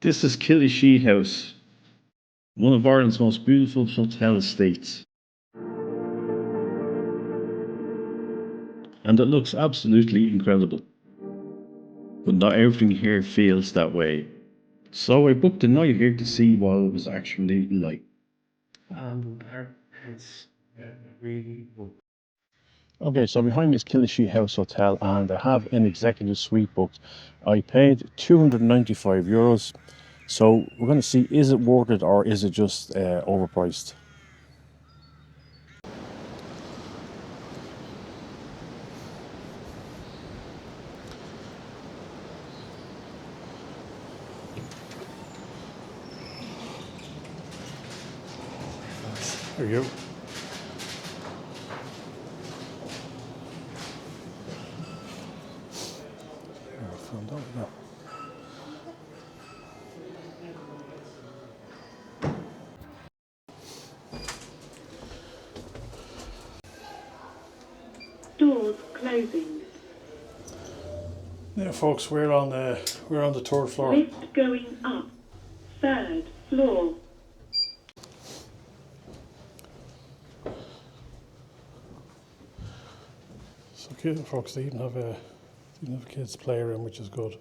This is Killashee House, one of Ireland's most beautiful hotel estates, and it looks absolutely incredible. But not everything here feels that way. So I booked a night here to see what it was actually like. It's really good. Okay, so behind me is Killashee House Hotel, and I have an executive suite booked. I paid €295. So we're going to see, is it worth it or is it just overpriced? There you go. Doors closing. Yeah, folks, we're on the third floor. Lift going up. Third floor. So, folks, they even have a kids' playroom, which is good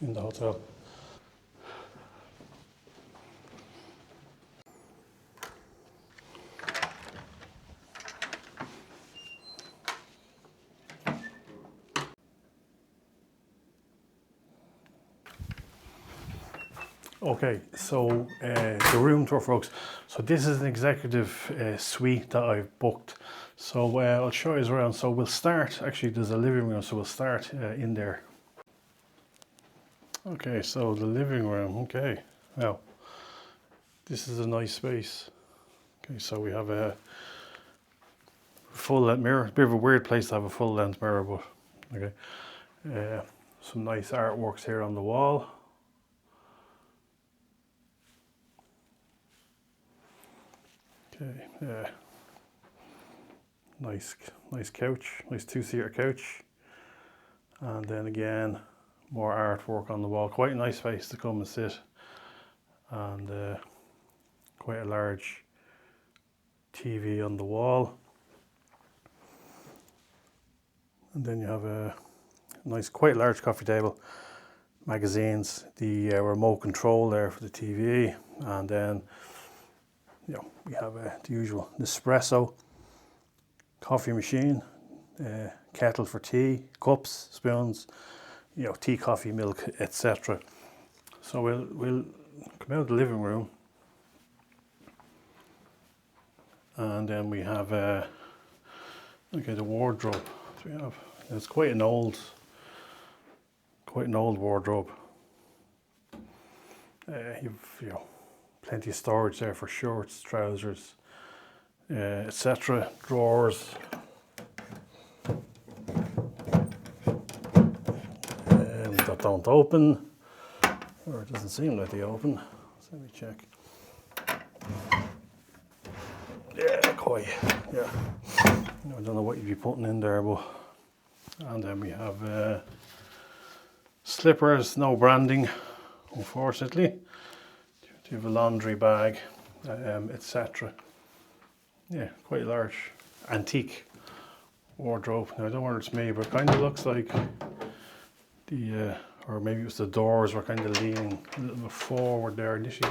in the hotel. Okay, so the room tour, folks. So this is an executive suite that I've booked. So I'll show you around. So we'll start, actually there's a living room, so we'll start in there. Okay, so the living room, okay. Now, this is a nice space. Okay, so we have a full length mirror. It's a bit of a weird place to have a full length mirror, but okay. Some nice artworks here on the wall. Okay, nice couch, nice two-seater couch, and then again more artwork on the wall. Quite a nice space to come and sit, and quite a large TV on the wall. And then you have a nice, quite large coffee table, magazines, the remote control there for the TV, and then we have the usual Nespresso coffee machine, kettle for tea, cups, spoons, tea, coffee, milk, etc. So we'll come out of the living room, and then we have the wardrobe. So we have, it's quite an old wardrobe. You've plenty of storage there for shorts, trousers, etc. Drawers. That don't open, or it doesn't seem like they open. So let me check. Yeah, quite. Yeah. I don't know what you'd be putting in there, but. And then we have slippers, no branding, unfortunately. You have a laundry bag, etc. Yeah, quite large antique wardrobe. Now I don't know whether it's me, but it kind of looks like or maybe it was the doors were kind of leaning a little bit forward there initially.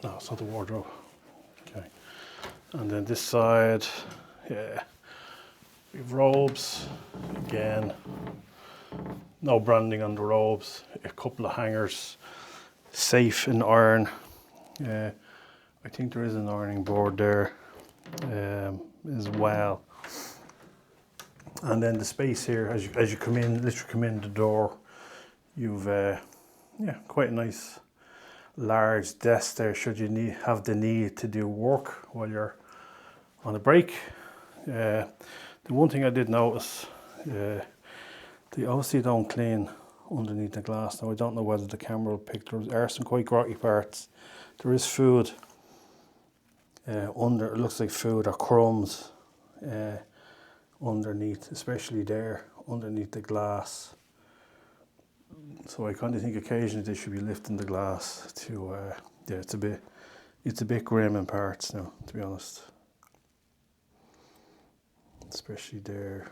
No, it's not the wardrobe. Okay. And then this side, yeah, we have robes. Again, no branding on the robes. A couple of hangers. Safe in iron. I think there is an ironing board there as well. And then the space here, as you come in, literally come in the door, you've quite a nice large desk there. Should you have the need to do work while you're on a break. The one thing I did notice, they obviously don't clean underneath the glass. Now I don't know whether the camera will pick. There are some quite grotty parts. There is food under. It looks like food or crumbs underneath, especially there underneath the glass. So I kind of think occasionally they should be lifting the glass to, yeah, it's a bit grim in parts now, to be honest. Especially there.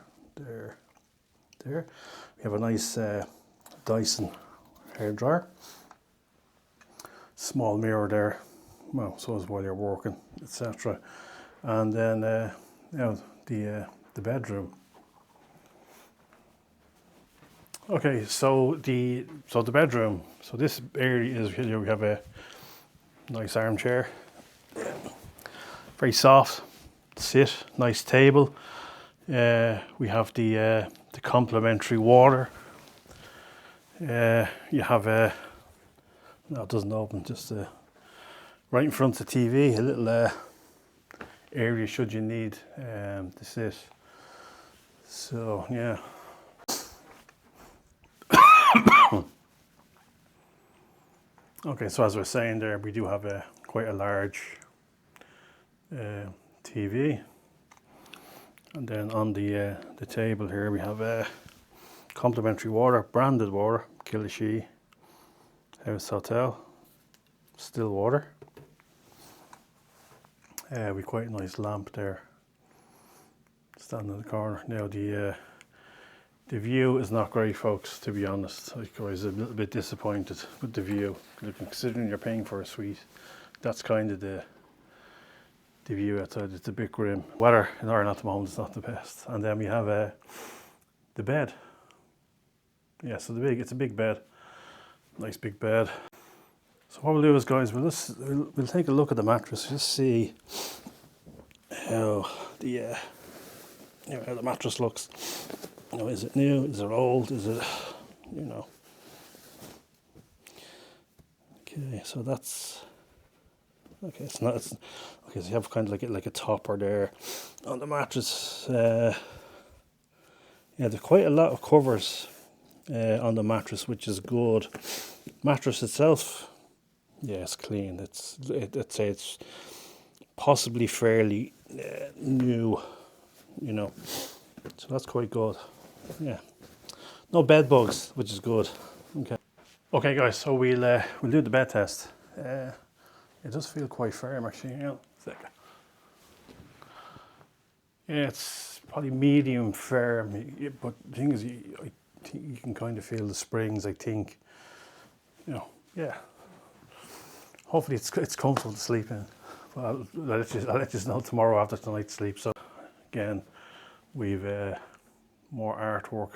We have a nice Dyson hairdryer. Small mirror there. Well, so is while you're working, etc. And then, you know, the bedroom. Okay, so the bedroom. So this area is here. We have a nice armchair, very soft. Sit, nice table. We have the complimentary water. You have a no, it doesn't open. Just right in front of the TV, a little area should you need to sit. So yeah. Okay, so as I was saying there, we do have quite a large TV, and then on the table here we have complimentary water, branded water, Killashee Hotel, still water. We quite a nice lamp there, standing in the corner. Now the view is not great, folks, to be honest. I was a little bit disappointed with the view. Considering you're paying for a suite, that's kind of the view outside. It's a bit grim. Weather in Ireland at the moment is not the best. And then we have the bed. Yeah, so it's a big bed. Nice big bed. So what we'll do is, guys, we'll take a look at the mattress, just see how how the mattress looks. You know, is it new? Is it old? Is it, you know? Okay, so that's okay. It's not. It's okay. So you have kind of like a topper there on the mattress. Yeah, there's quite a lot of covers on the mattress, which is good. Mattress itself, yeah, it's clean. I'd say it's possibly fairly new. You know, so that's quite good. Yeah, no bed bugs, which is good. Okay, guys. So we'll do the bed test. It does feel quite firm, actually. You know, yeah, it's probably medium firm, but the thing is, I think you can kind of feel the springs. I think, you know, yeah. Hopefully, it's comfortable to sleep in. But I'll let you know tomorrow after tonight's sleep. So again, we've more artwork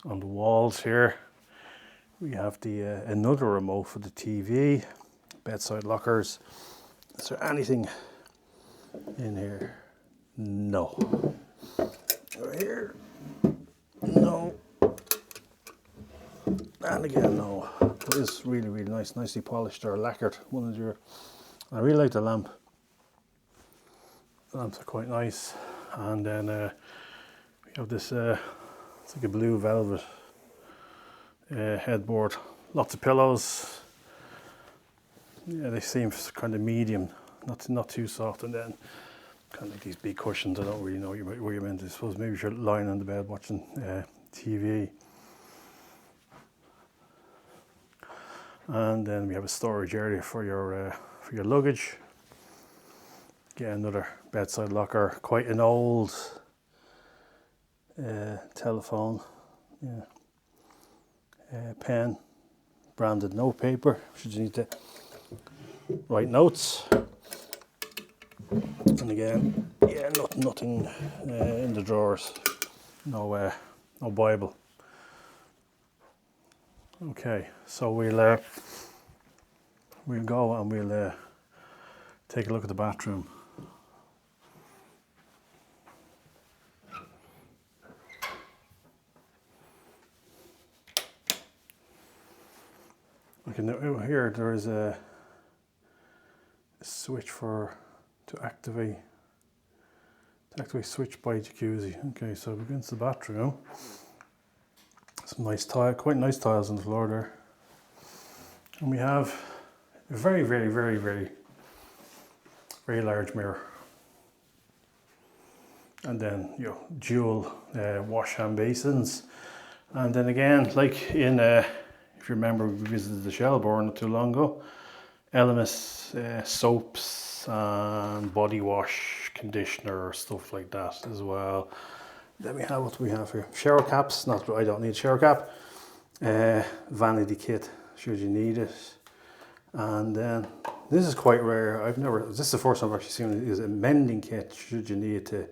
on the walls here. We have the another remote for the TV, bedside lockers. Is there anything in here? No. Right here? No. And again, no. It is really, really nice, nicely polished or lacquered. I really like the lamp. The lamps are quite nice. And then we have this, it's like a blue velvet headboard. Lots of pillows. Yeah, they seem kind of medium, not too soft. And then kind of like these big cushions. I don't really know where you're meant to. I suppose maybe you're lying on the bed watching TV. And then we have a storage area for your luggage. Again, another bedside locker. Quite an old telephone. Yeah. Pen, branded note paper. Should you need to write notes. And again, yeah, nothing in the drawers. No Bible. Okay, so we'll go and we'll take a look at the bathroom. Okay, now here there is a switch to activate switch by jacuzzi. Okay, so we go into the bathroom. Some nice quite nice tiles on the floor there. And we have a very, very, very, very, very large mirror. And then, you know, dual wash hand basins. And then again, like in, if you remember, we visited the Shelbourne not too long ago. Elemis soaps and body wash, conditioner, stuff like that as well. Then we have, what do we have here? Shower caps. Not, I don't need a shower cap. Vanity kit, should you need it. And then this is quite rare. This is the first time I've actually seen it. Is a mending kit, should you need to,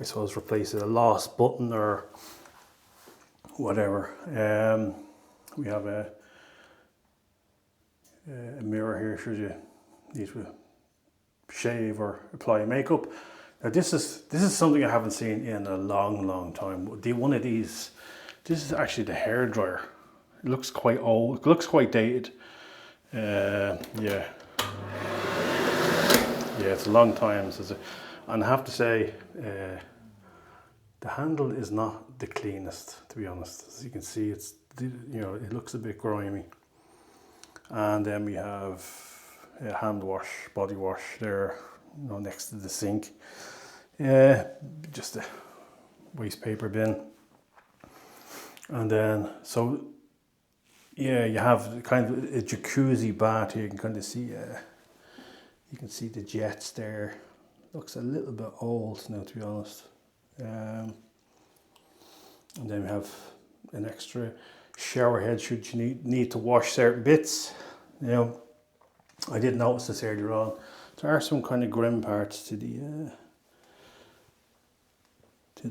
I suppose, replace a lost button or whatever. We have a mirror here, should you need to shave or apply makeup. Now this is something I haven't seen in a long time. One of these, this is actually the hair dryer. It looks quite old. It looks quite dated. Yeah, it's a long time. And I have to say, the handle is not the cleanest, to be honest. As you can see, it looks a bit grimy. And then we have a hand wash, body wash there, next to the sink. Just a waste paper bin. And then, so yeah, you have kind of a jacuzzi bath here. You can kind of see, you can see the jets there. Looks a little bit old now, to be honest. And then we have an extra shower head should you need to wash certain bits. I did notice this earlier on. There are some kind of grim parts to the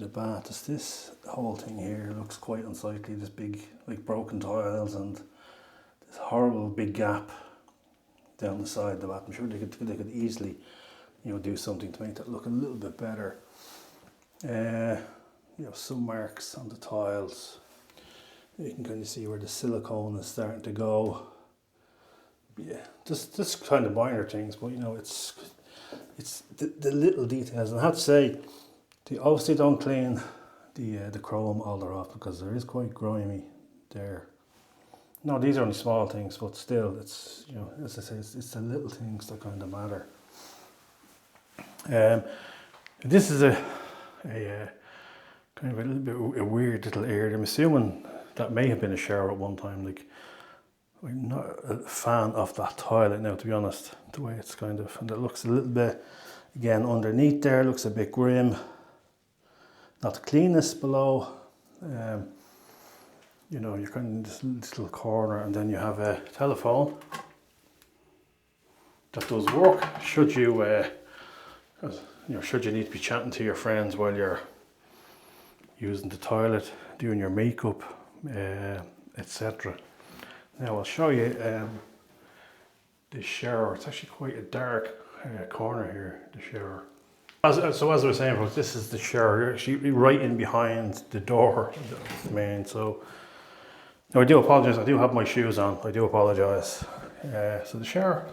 bath. This whole thing here looks quite unsightly. This big, like, broken tiles and this horrible big gap down the side of the bath. I'm sure they could easily, do something to make that look a little bit better. Some marks on the tiles. You can kind of see where the silicone is starting to go. Yeah, just kind of minor things, but it's the little details. And I have to say, they obviously don't clean the chrome all that often, because there is quite grimy there. No, these are only small things, but still, it's, as I say, it's the little things that kind of matter. This is a kind of a little bit a weird little area. I'm assuming that may have been a shower at one time. Like, I'm not a fan of that toilet now, to be honest. The way it's kind of, and it looks a little bit, again, underneath there, looks a bit grim. Not the cleanest below. You're kind of in this little corner, and then you have a telephone that does work. Should you, should you need to be chatting to your friends while you're using the toilet, doing your makeup, etc. Now I'll show you the shower. It's actually quite a dark corner here, the shower. So as I was saying, folks, this is the shower. You're actually right in behind the door, the main. So now I do apologise. I do have my shoes on. I do apologise. So the shower,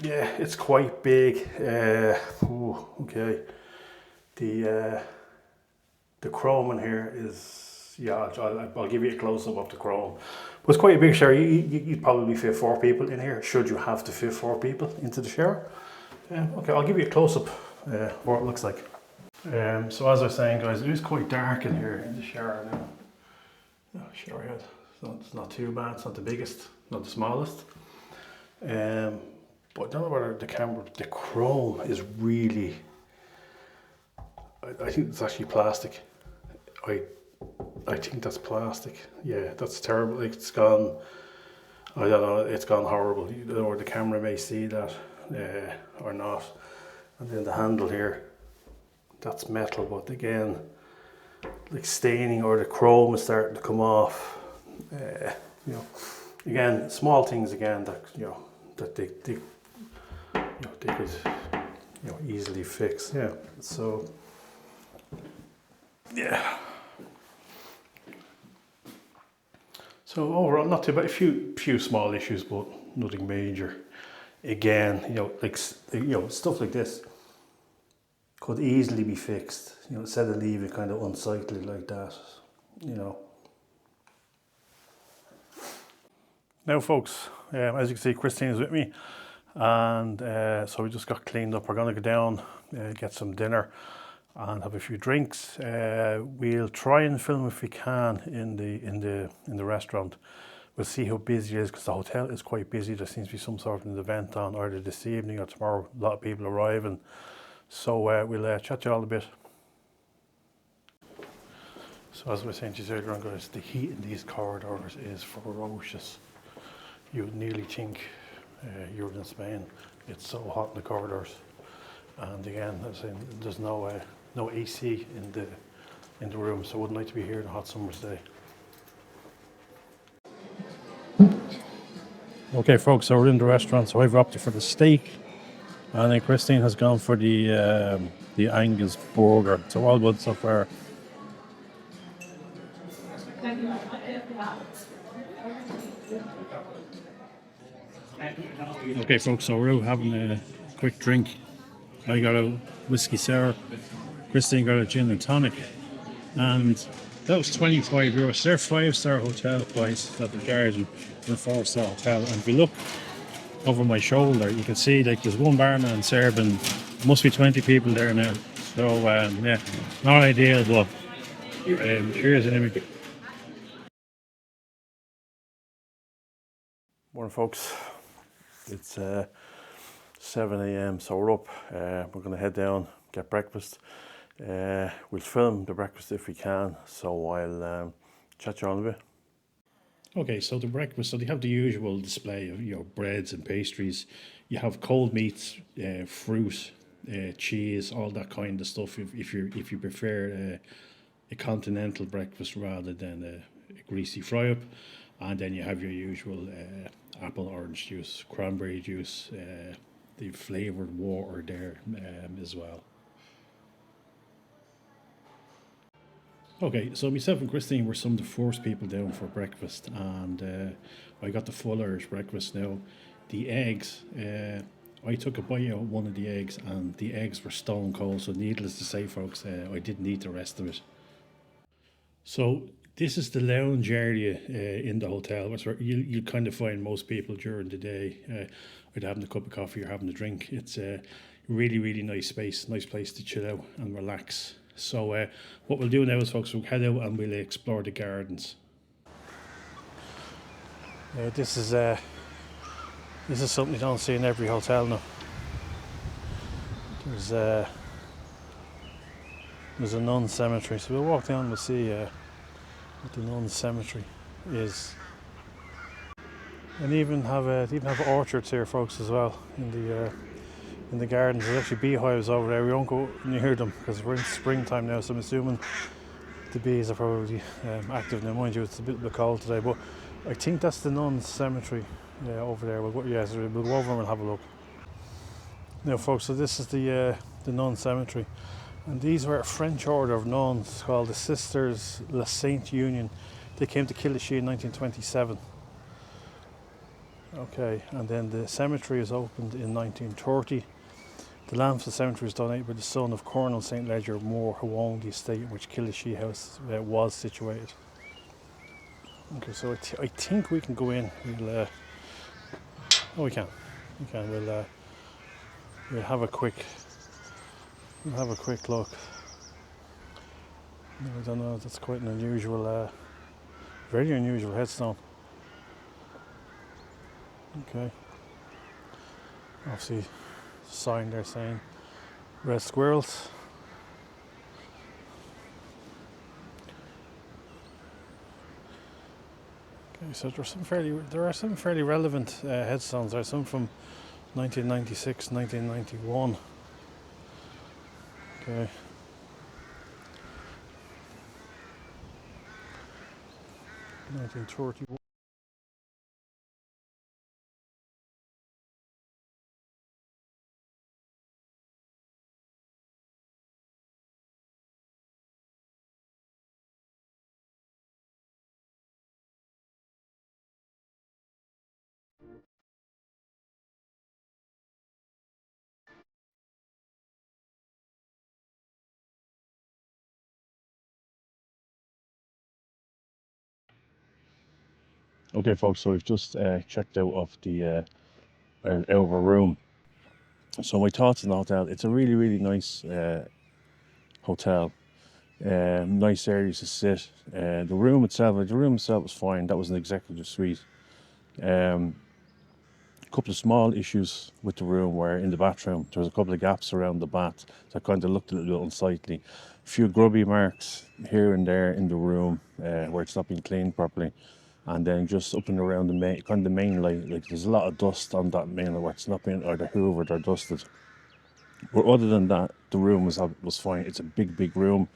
yeah, it's quite big. Okay. The chrome in here is, yeah, I'll give you a close up of the chrome. But it's quite a big shower. You'd probably fit 4 people in here, should you have to fit 4 people into the shower. Okay, I'll give you a close up what it looks like. So as I was saying, guys, it is quite dark in here in the shower now. Shower head. So it's not too bad. It's not the biggest, not the smallest. But I don't know whether the chrome is really. I think it's actually plastic. I think that's plastic. Yeah, that's terrible. Like, it's gone. I don't know. It's gone horrible. Or the camera may see that. Or not. And then the handle here, that's metal, but again, like staining, or the chrome is starting to come off. Again, small things again that that they could easily fix. Yeah. So yeah. So overall, not too bad. A few small issues, but nothing major. Again, stuff like this could easily be fixed. Instead of leaving it kind of unsightly like that. Now, folks, as you can see, Christine is with me, and so we just got cleaned up. We're gonna go down, get some dinner, and have a few drinks. We'll try and film if we can in the restaurant. We'll see how busy it is, because the hotel is quite busy. There seems to be some sort of an event on either this evening or tomorrow. A lot of people arriving. So we'll chat to you all a bit. So as I was saying to you earlier on, guys, the heat in these corridors is ferocious. You would nearly think you're in Spain. It's so hot in the corridors. And again, as I was saying, there's no AC in the room, so I wouldn't like to be here on a hot summer's day. Okay, folks, so we're in the restaurant. So I've opted for the steak, and then Christine has gone for the Angus burger. So all good so far. Okay, folks, so we're out having a quick drink. I got a whiskey sour. Christine got a gin and tonic, and that was €25. They're 5-star hotel price that they're charging for a 4-star hotel. And if you look over my shoulder, you can see like there's one barman serving. Must be 20 people there now. So yeah, not ideal, but cheers anyway. Morning, folks. It's 7 a.m. so we're up. We're going to head down, get breakfast. We'll film the breakfast if we can, so I'll chat you on a bit. Okay, so the breakfast, so they have the usual display of breads and pastries. You have cold meats, fruit, cheese, all that kind of stuff. If you prefer a continental breakfast rather than a greasy fry up, and then you have your usual apple, orange juice, cranberry juice, the flavoured water there as well. Okay, so myself and Christine were some of the first people down for breakfast, and I got the full Irish breakfast now. The eggs, I took a bite out of one of the eggs, and the eggs were stone cold, so needless to say, folks, I didn't eat the rest of it. So this is the lounge area in the hotel. That's where you kind of find most people during the day, either having a cup of coffee or having a drink. It's a really, really nice space, nice place to chill out and relax. So what we'll do now is, folks, we'll head out and we'll explore the gardens. This is something you don't see in every hotel now. There's a nun cemetery, so we'll walk down and we'll see what the nun cemetery is. And even have orchards here, folks, as well in the gardens. There's actually beehives over there. We won't go near them because we're in springtime now, so I'm assuming the bees are probably active now. Mind you, it's a bit cold today, but I think that's the nun cemetery over there. So we'll go over and we'll have a look. Now, folks, so this is the nun cemetery, and these were a French order of nuns called the Sisters La Sainte Union. They came to Killashee in 1927. Okay, and then the cemetery was opened in 1930. The land for the cemetery was donated by the son of Colonel St. Ledger Moore, who owned the estate in which Killashee House was situated. Okay, so I think we can go in. We can. We'll have a quick look. I don't know. That's quite an unusual, very unusual headstone. Okay. Obviously, sign there saying red squirrels. Okay, so there are some fairly relevant headstones. There are some from 1996, 1991. Okay. (1931). Okay, folks, so we've just checked out of the our room. So my thoughts on the hotel, it's a really, really nice Hotel. Nice areas to sit. The room itself was fine. That was an executive suite. A couple of small issues with the room were in the bathroom. There was a couple of gaps around the bath, so I kind of looked a little unsightly. A few grubby marks here and there in the room where it's not been cleaned properly. And then just up and around the main light, like there's a lot of dust on that main light where it's not been either hoovered or dusted. But other than that, the room was fine. It's a big room.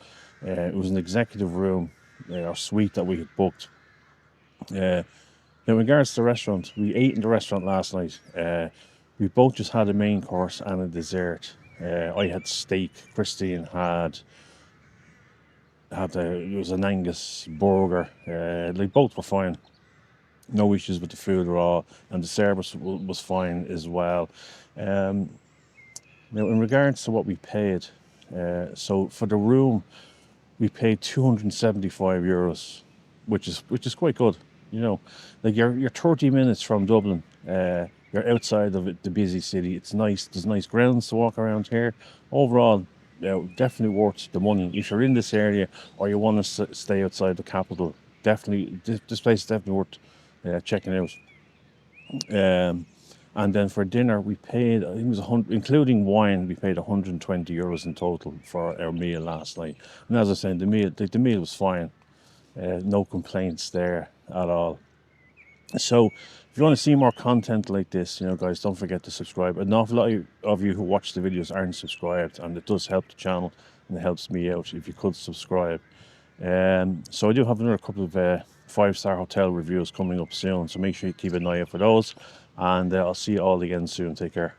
It was an executive room, or suite that we had booked. In regards to the restaurant, we ate in the restaurant last night. We both just had a main course and a dessert. I had steak. Christine it was an Angus burger. Like both were fine. No issues with the food at all, and the service was fine as well. Now, in regards to what we paid, so for the room, we paid €275, which is quite good. You know, like you're 30 minutes from Dublin. You're outside of the busy city. It's nice. There's nice grounds to walk around here. Overall, definitely worth the money. If you're in this area or you want to stay outside the capital, definitely this place is definitely worth checking out. And then for dinner, we paid, I think it was 100, including wine, we paid €120 in total for our meal last night. And as I said, the meal was fine. No complaints there at all. So if you want to see more content like this, guys, don't forget to subscribe. An awful lot of you who watch the videos aren't subscribed, and it does help the channel and it helps me out if you could subscribe. So I do have another couple of 5-star hotel reviews coming up soon, so make sure you keep an eye out for those, and I'll see you all again soon. Take care.